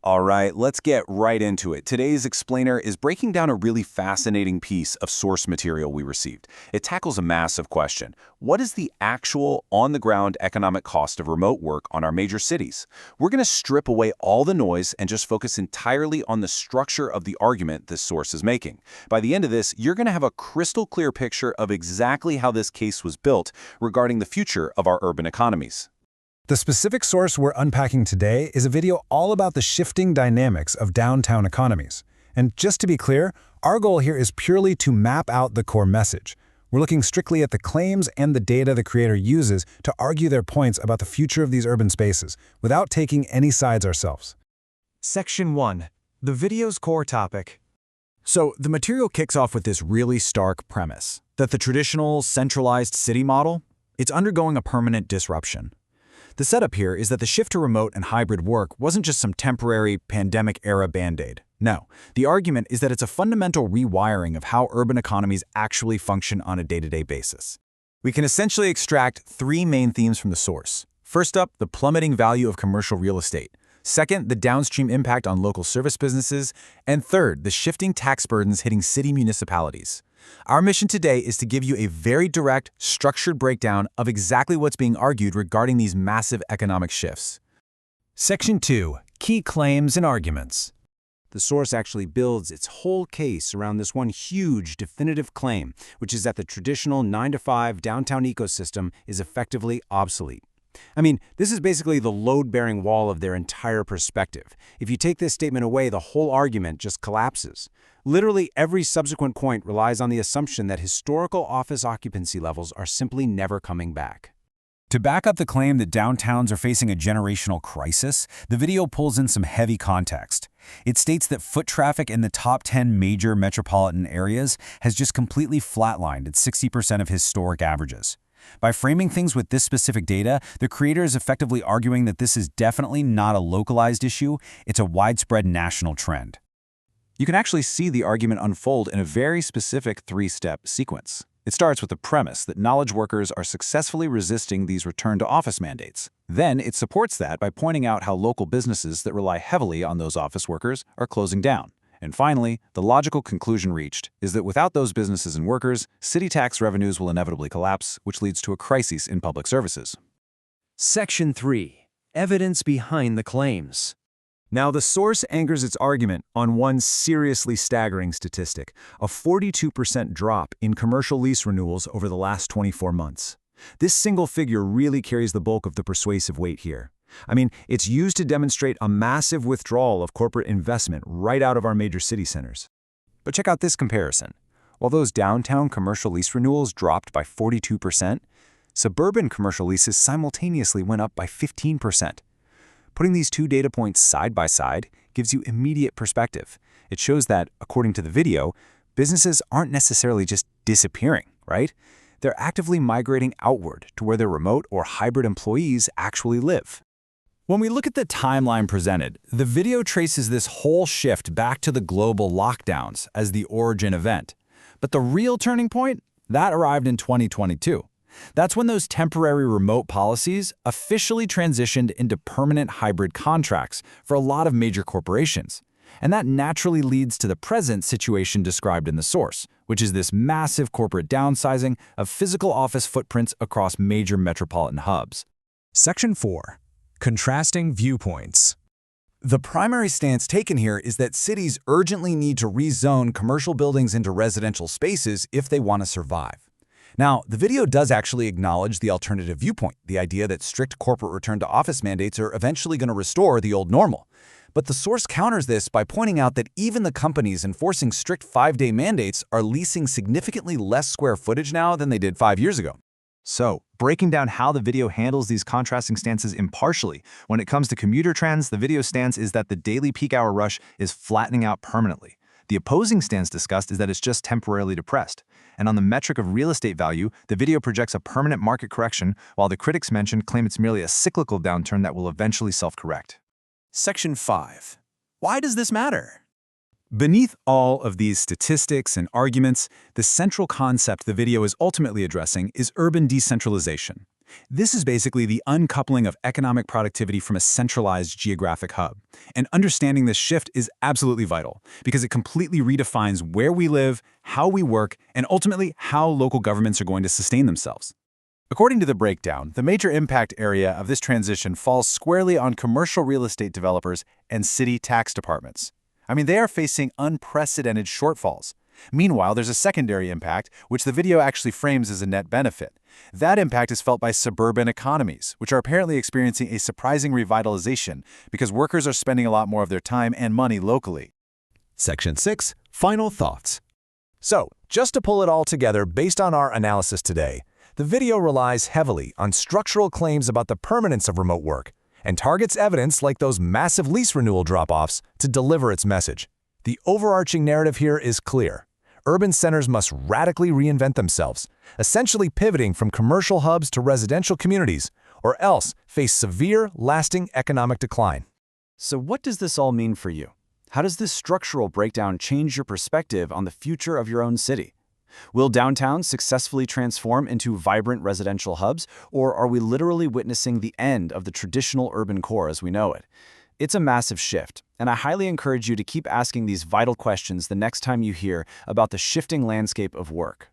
All right, let's get right into it. Today's explainer is breaking down a really fascinating piece of source material we received. It tackles a massive question. What is the actual, on-the-ground economic cost of remote work on our major cities? We're going to strip away all the noise and just focus entirely on the structure of the argument this source is making. By the end of this, you're going to have a crystal clear picture of exactly how this case was built regarding the future of our urban economies. The specific source we're unpacking today is a video all about the shifting dynamics of downtown economies. And just to be clear, our goal here is purely to map out the core message. We're looking strictly at the claims and the data the creator uses to argue their points about the future of these urban spaces, without taking any sides ourselves. Section 1. The video's core topic. So the material kicks off with this really stark premise, that the traditional, centralized city model, it's undergoing a permanent disruption. The setup here is that the shift to remote and hybrid work wasn't just some temporary, pandemic-era band-aid. No, the argument is that it's a fundamental rewiring of how urban economies actually function on a day-to-day basis. We can essentially extract three main themes from the source. First up, the plummeting value of commercial real estate. Second, the downstream impact on local service businesses. And third, the shifting tax burdens hitting city municipalities. Our mission today is to give you a very direct, structured breakdown of exactly what's being argued regarding these massive economic shifts. Section 2. Key claims and arguments. The source actually builds its whole case around this one huge, definitive claim, which is that the traditional 9-to-5 downtown ecosystem is effectively obsolete. I mean, this is basically the load-bearing wall of their entire perspective. If you take this statement away, the whole argument just collapses. Literally every subsequent point relies on the assumption that historical office occupancy levels are simply never coming back. To back up the claim that downtowns are facing a generational crisis, the video pulls in some heavy context. It states that foot traffic in the top 10 major metropolitan areas has just completely flatlined at 60% of historic averages. By framing things with this specific data, the creator is effectively arguing that this is definitely not a localized issue, it's a widespread national trend. You can actually see the argument unfold in a very specific three-step sequence. It starts with the premise that knowledge workers are successfully resisting these return-to-office mandates. Then it supports that by pointing out how local businesses that rely heavily on those office workers are closing down. And finally, the logical conclusion reached is that without those businesses and workers, city tax revenues will inevitably collapse, which leads to a crisis in public services. Section 3. Evidence behind the claims. Now, the source anchors its argument on one seriously staggering statistic, a 42% drop in commercial lease renewals over the last 24 months. This single figure really carries the bulk of the persuasive weight here. I mean, it's used to demonstrate a massive withdrawal of corporate investment right out of our major city centers. But check out this comparison. While those downtown commercial lease renewals dropped by 42%, suburban commercial leases simultaneously went up by 15%. Putting these two data points side by side gives you immediate perspective. It shows that, according to the video, businesses aren't necessarily just disappearing, right? They're actively migrating outward to where their remote or hybrid employees actually live. When we look at the timeline presented, the video traces this whole shift back to the global lockdowns as the origin event. But the real turning point? That arrived in 2022. That's when those temporary remote policies officially transitioned into permanent hybrid contracts for a lot of major corporations. And that naturally leads to the present situation described in the source, which is this massive corporate downsizing of physical office footprints across major metropolitan hubs. Section 4. Contrasting viewpoints. The primary stance taken here is that cities urgently need to rezone commercial buildings into residential spaces if they want to survive. Now, the video does actually acknowledge the alternative viewpoint, the idea that strict corporate return-to-office mandates are eventually going to restore the old normal. But the source counters this by pointing out that even the companies enforcing strict 5-day mandates are leasing significantly less square footage now than they did 5 years ago. So, breaking down how the video handles these contrasting stances impartially, when it comes to commuter trends, the video stance is that the daily peak hour rush is flattening out permanently. The opposing stance discussed is that it's just temporarily depressed. And on the metric of real estate value, the video projects a permanent market correction, while the critics mentioned claim it's merely a cyclical downturn that will eventually self-correct. Section 5. Why does this matter? Beneath all of these statistics and arguments, the central concept the video is ultimately addressing is urban decentralization. This is basically the uncoupling of economic productivity from a centralized geographic hub. And understanding this shift is absolutely vital because it completely redefines where we live, how we work, and ultimately how local governments are going to sustain themselves. According to the breakdown, the major impact area of this transition falls squarely on commercial real estate developers and city tax departments. They are facing unprecedented shortfalls. Meanwhile, there's a secondary impact, which the video actually frames as a net benefit. That impact is felt by suburban economies, which are apparently experiencing a surprising revitalization because workers are spending a lot more of their time and money locally. Section 6. Final thoughts. So, just to pull it all together based on our analysis today, the video relies heavily on structural claims about the permanence of remote work and targets evidence like those massive lease renewal drop-offs to deliver its message. The overarching narrative here is clear. Urban centers must radically reinvent themselves, essentially pivoting from commercial hubs to residential communities, or else face severe, lasting economic decline. So what does this all mean for you? How does this structural breakdown change your perspective on the future of your own city? Will downtowns successfully transform into vibrant residential hubs, or are we literally witnessing the end of the traditional urban core as we know it? It's a massive shift, and I highly encourage you to keep asking these vital questions the next time you hear about the shifting landscape of work.